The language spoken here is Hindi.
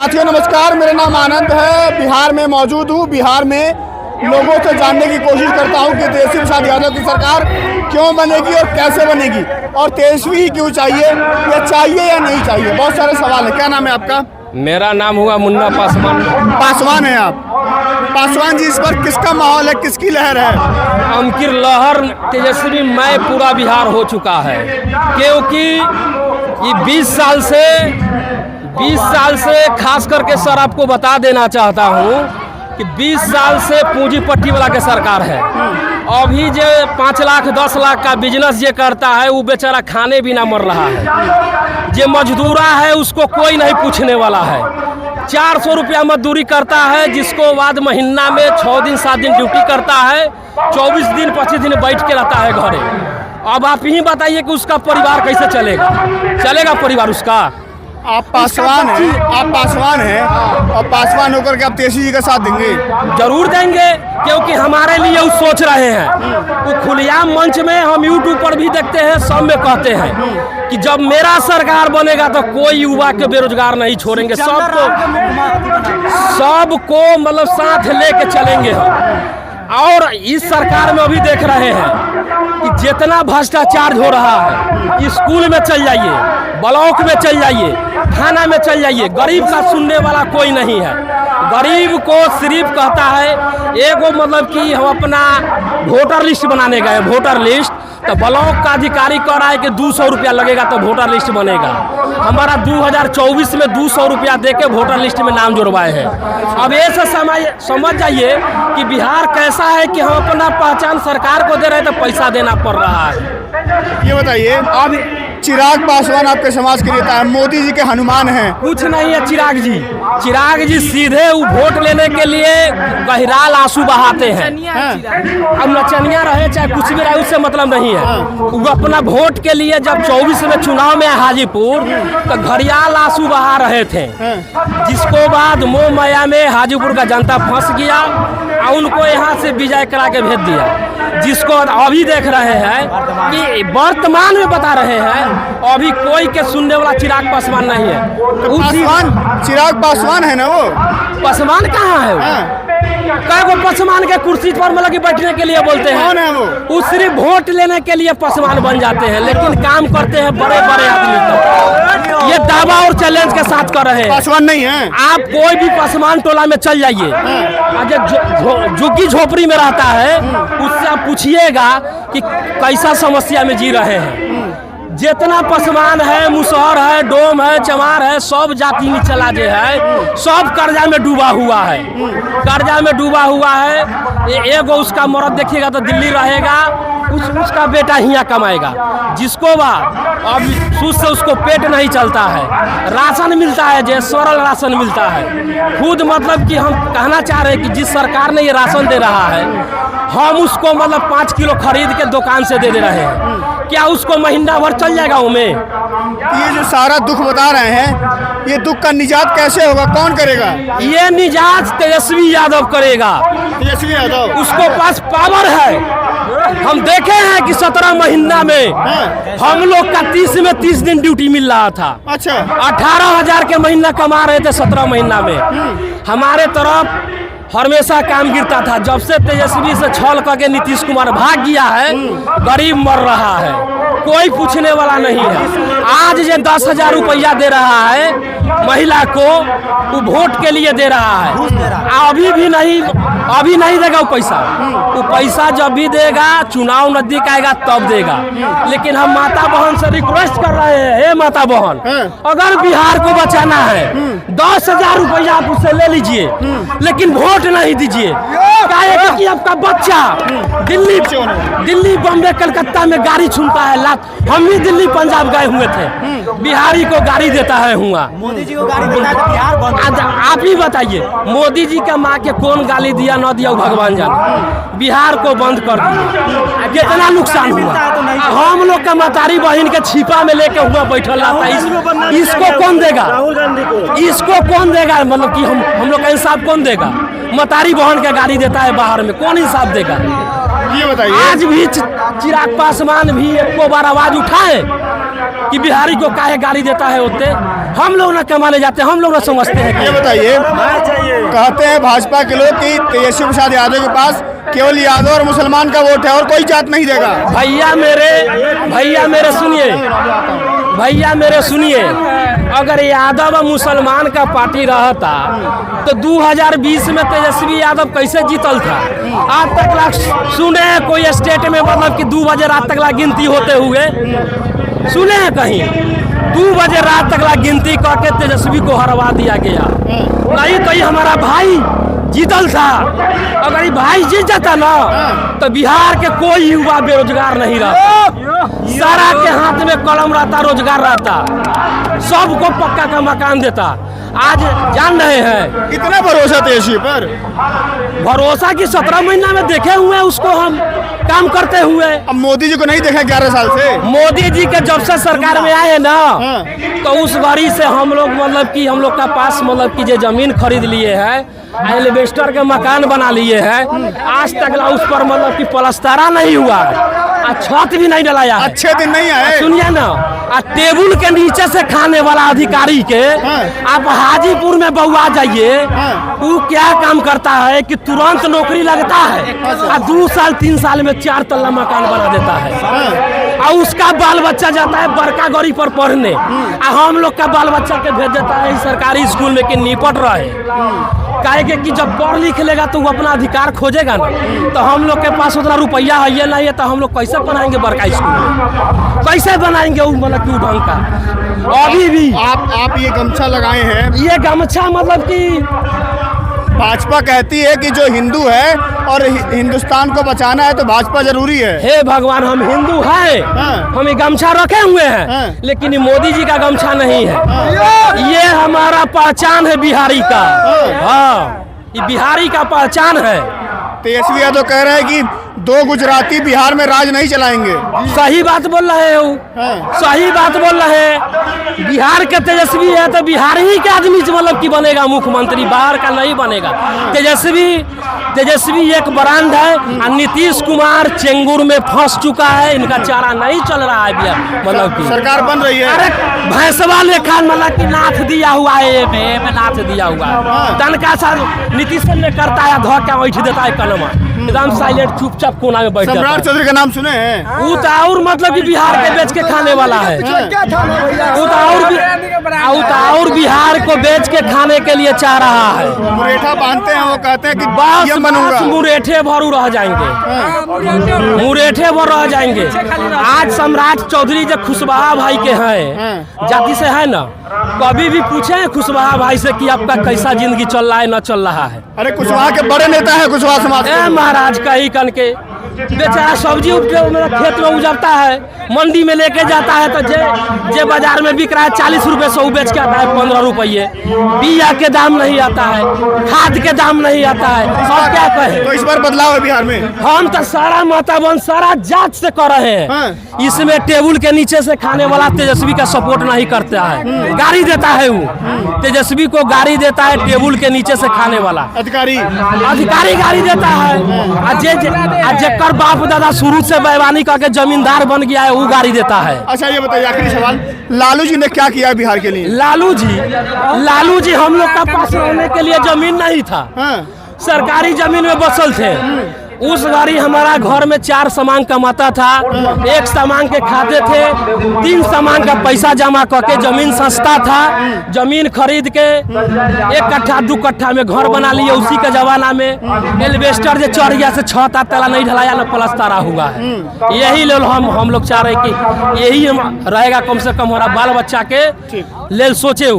साथियों नमस्कार, मेरा नाम आनंद है। बिहार में मौजूद हूँ। बिहार में लोगों से जानने की कोशिश करता हूँ कि तेजस्वी प्रसाद यादव की सरकार क्यों बनेगी और कैसे बनेगी, और तेजस्वी ही क्यों चाहिए, या चाहिए या नहीं चाहिए। बहुत सारे सवाल है। क्या नाम है आपका? मेरा नाम हुआ मुन्ना पासवान। पासवान है आप? पासवान जी, इस पर किसका माहौल है, किसकी लहर है? अमकिर लहर तेजस्वी मैं पूरा बिहार हो चुका है, क्योंकि ये 20 साल से खास करके सर आपको बता देना चाहता हूँ कि 20 साल से पूंजीपट्टी वाला के सरकार है। अभी जो 5 लाख 10 लाख का बिजनेस ये करता है वो बेचारा खाने भी ना मर रहा है। जो मजदूरा है उसको कोई नहीं पूछने वाला है। 400 रुपया मजदूरी करता है, जिसको बाद महीना में 6 दिन 7 दिन ड्यूटी करता है, 24 दिन 25 दिन बैठ के रहता है घरे। अब आप ही बताइए कि उसका परिवार कैसे चलेगा परिवार उसका। आप पासवान हैं, और पासवान होकर के आप तेजस्वी जी का साथ देंगे? जरूर देंगे, क्योंकि हमारे लिए वो सोच रहे हैं। वो खुलेआम मंच में हम यूट्यूब पर भी देखते हैं, सब में कहते हैं कि जब मेरा सरकार बनेगा तो कोई युवा के बेरोजगार नहीं छोड़ेंगे, सबको मतलब साथ लेके चलेंगे हम। और इस सरकार में अभी देख रहे हैं कि जितना भ्रष्टाचार हो रहा है, स्कूल में चल जाइए, ब्लॉक में चल जाइए, थाना में चल जाइए, गरीब का सुनने वाला कोई नहीं है। गरीब को सिर्फ कहता है एगो मतलब कि हम अपना वोटर लिस्ट बनाने गए, वोटर लिस्ट तो ब्लॉक का अधिकारी कह रहा है कि 200 रुपया लगेगा तो वोटर लिस्ट बनेगा। हमारा 2024 में 200 रुपया दे के वोटर लिस्ट में नाम जुड़वाए हैं। अब ऐसे समझ जाइए कि बिहार कैसा है कि हम अपना पहचान सरकार को दे रहे हैं तो पैसा देना पड़ रहा है। ये बताइए, अब चिराग पासवान आपके समाज के नेता है, मोदी जी के हनुमान हैं। कुछ नहीं है चिराग जी सीधे वो वोट लेने के लिए गहराल आंसू बहाते हैं। अब नचनिया रहे चाहे कुछ भी रहे, उससे मतलब नहीं है। वो अपना वोट के लिए जब 24 में चुनाव में हाजीपुर तो घड़ियाल आंसू बहा रहे थे, जिसको बाद मोह माया में हाजीपुर का जनता फंस गया और उनको यहाँ से विजय करा के भेज दिया। जिसको अभी देख रहे हैं कि वर्तमान में बता रहे हैं, अभी कोई के सुनने वाला चिराग पासवान नहीं है। तो चिराग पासवान है ना? वो पासवान कहाँ है? वो पासवान के कुर्सी पर मतलब कि बैठने के लिए बोलते हैं। कौन है वो सिर्फ वोट लेने के लिए पासवान बन जाते हैं, लेकिन काम करते हैं बड़े बड़े आदमी तक। ये दावा और चैलेंज के साथ कर रहे हैं। पासवान नहीं है। आप कोई भी पासवान टोला में चल जाइए, झुग्गी झोपड़ी में रहता है, उससे आप पूछिएगा कि कैसा समस्या में जी रहे हैं। जितना पासवान है, मुसहर है, डोम है, चमार है, सब जाति में चला जे है, सब कर्जा में डूबा हुआ है। एगो उसका मर्द देखिएगा तो दिल्ली रहेगा, उसका बेटा हियाँ कमाएगा, जिसको अब सूद से उसको पेट नहीं चलता है। राशन मिलता है, जो सरल राशन मिलता है। खुद मतलब कि हम कहना चाह रहे हैं कि जिस सरकार ने ये राशन दे रहा है, हम उसको मतलब 5 किलो खरीद के दुकान से दे रहे हैं, क्या उसको महीना भर चल जाएगा? उमें ये जो सारा दुख बता रहे हैं, ये दुख का निजात कैसे होगा, कौन करेगा? ये निजात तेजस्वी यादव करेगा। तेजस्वी यादव, उसको पास पावर है। हम देखे हैं कि 17 महीना में हम लोग का 30 दिन ड्यूटी मिल रहा था। अच्छा, 18,000 के महीना कमा रहे थे 17 महीना में। हमारे तरफ हमेशा काम गिरता था। जब से तेजस्वी से छल करके नीतीश कुमार भाग गया है, गरीब मर रहा है, कोई पूछने वाला नहीं है। आज ये 10,000 रुपया दे रहा है महिला को, वो वोट के लिए दे रहा है। अभी नहीं देगा वो पैसा जब भी देगा, चुनाव नजदीक आएगा तब देगा। लेकिन हम माता बहन से रिक्वेस्ट कर रहे हैं, हे माता बहन, अगर बिहार को बचाना है 10,000 रुपया आप उससे ले लीजिए, लेकिन वोट नहीं दीजिए। कि आपका बच्चा दिल्ली बम्बे कलकत्ता में गाड़ी छूटता है, हम भी दिल्ली पंजाब गए हुए थे, बिहारी को गाड़ी देता है हुआ। मोदी जी को गाड़ी देता है, बिहार बंद। आप ही बताइए, मोदी जी का माँ के कौन गाली दिया न दिया भगवान जाने। बिहार को बंद कर दिया, कितना नुकसान हुआ। हम लोग का मतारी बहन के छिपा में लेके हुआ बैठल रहता है, इसको कौन देगा? इसको कौन देगा? मतलब कि हम लोग का इंसाफ कौन देगा? मतारी बहन के गाड़ी देता है बाहर में, कौन इंसाफ देगा? ये बताइए। आज भी चिराग पासवान भी एक बार आवाज उठाए कि बिहारी को काहे गाड़ी देता है होते। हम लोग ना कमाने जाते हैं, हम लोग ना समझते हैं ये बताइए, कहते हैं भाजपा के लोग कि तेजस्वी प्रसाद यादव के पास केवल यादव और मुसलमान का वोट है और कोई जात नहीं देगा। भैया मेरे सुनिए, अगर यादव और मुसलमान का पार्टी रहता तो 2020 में तेजस्वी यादव कैसे जीतल था? आज तक सुने कोई स्टेट में मतलब कि 2 बजे रात तक गिनती होते हुए सुने हैं कहीं? 2 बजे रात तक गिनती करके तेजस्वी को हरवा दिया गया। नहीं तो ये हमारा भाई जीतल था। अगर ये भाई जीत जाता ना तो बिहार के कोई युवा बेरोजगार नहीं रहता, सारा के हाथ में कलम रहता, रोजगार रहता, सबको पक्का का मकान देता। आज जान रहे हैं कितना भरोसा तेजस्वी पर? भरोसा की 17 महीना में देखे हुए उसको हम काम करते हुए। अब मोदी जी को नहीं देखा 11 साल से। मोदी जी के जब से सरकार में आए ना तो उस घड़ी से हम लोग मतलब कि हम लोग का पास मतलब कि जो जमीन खरीद लिए है, एलिवेस्टर के मकान बना लिए हैं, आज तक उस पर मतलब कि पलस्तरा नहीं हुआ, छत भी नहीं डलाया। अच्छे दिन नहीं आए। सुनिए ना, टेबुल के नीचे से खाने वाला अधिकारी के आप हाजीपुर में बउआ जाइए, वो क्या काम करता है कि तुरंत नौकरी लगता है और 2 साल 3 साल में 4 तल्ला मकान बना देता है और उसका बाल बच्चा जाता है बड़का गौरी पर पढ़ने और हम लोग का बाल बच्चा के भेज देता है सरकारी स्कूल में कि निपट रहे। काहे कि जब पढ़ लिख लेगा तो वो अपना अधिकार खोजेगा ना, तो हम लोग के पास उतना रुपया है ये नहीं है तो हम लोग कैसे बनाएंगे बड़का स्कूल में? कैसे बनाएंगे वो मतलब कि ढंग का? अभी भी आप ये गमछा लगाए हैं, ये गमछा मतलब कि भाजपा कहती है कि जो हिंदू है और हिंदुस्तान को बचाना है तो भाजपा जरूरी है। हे भगवान, हम हिंदू हैं, हम ये गमछा रखे हुए हैं, लेकिन ये मोदी जी का गमछा नहीं है। ये हमारा पहचान है बिहारी का। हाँ, ये बिहारी का पहचान है। तेजस्वी यादव कह रहे हैं कि 2 गुजराती बिहार में राज नहीं चलाएंगे। सही बात बोल रहे हैं वो, सही बात बोल रहे हैं। बिहार के तेजस्वी है तो बिहार ही के आदमी मतलब कि बनेगा मुख्यमंत्री, बाहर का नहीं बनेगा। तेजस्वी एक ब्रांड है और नीतीश कुमार चेंगूर में फंस चुका है, इनका चारा नहीं चल रहा है बिहार मतलब कि सरकार बन रही है। अरे भैंसवा लेखा मतलब कि नाथ दिया हुआ है, नाथ दिया हुआ है। तनका सा नीतीश ने करता है, धो के बैठ देता है कलमा, एकदम साइलेंट चुपचाप कोना में बैठ जाता है। सम्राट चौधरी का नाम सुने हैं? वो तो और मतलब कि बिहार के बेच के खाने वाला है, वो तो और बिहार को बेच के खाने के लिए चाह रहा है। मुरेठा बांधते हैं, वो कहते हैं कि बस बनूंगा। मुरेठे भरू रह जाएंगे, मुरेठे भर रह जाएंगे। आज सम्राट चौधरी जो कुशवाहा भाई के हैं, जाति से है ना, कभी भी पूछे कुशवाहा भाई से कि आपका कैसा जिंदगी चल रहा है न चल रहा है? अरे कुशवाहा के बड़े नेता है कुशवाहा समाज के। महाराज कहीं कन के बेचारा सब्जी मेरा खेत में उपजता है, मंडी में लेके जाता है तो जे बाजार में बिक रहा है 40 रुपए से वो बेच के आता है 15 रुपये। बिया के दाम नहीं आता है, खाद के दाम नहीं आता है, सब क्या कहे? तो इस बार बदलाव है बिहार में। हम तो सारा माताबंद सारा जात से कर रहे हैं। इसमें टेबुल के नीचे से खाने वाला तेजस्वी का सपोर्ट नहीं करता है, गाड़ी देता है वो तेजस्वी को, गाड़ी देता है टेबुल के नीचे से खाने वाला अधिकारी गाड़ी देता है। बाप दादा शुरू से बैवानी करके जमींदार बन गया है, वो गाड़ी देता है। अच्छा ये बताइए, आखिरी सवाल, लालू जी ने क्या किया बिहार के लिए? लालू जी हम लोग का पास रहने के लिए जमीन नहीं था, सरकारी जमीन में बसल थे। उस गाड़ी हमारा घर में 4 सामान कमाता था, 1 सामान के खाते थे, 3 सामान का पैसा जमा करके जमीन सस्ता था, जमीन खरीद के 1 कट्ठा 2 कट्ठा में घर बना लिए। उसी के जमाना में एलिवेस्टर जो चढ़ गया से 6 तला नहीं ढलाया न पलस्तरा हुआ है। यही लेल हम लोग चाह रहे कि यही रहेगा, कम से कम हमारा बाल बच्चा के लेल सोचे।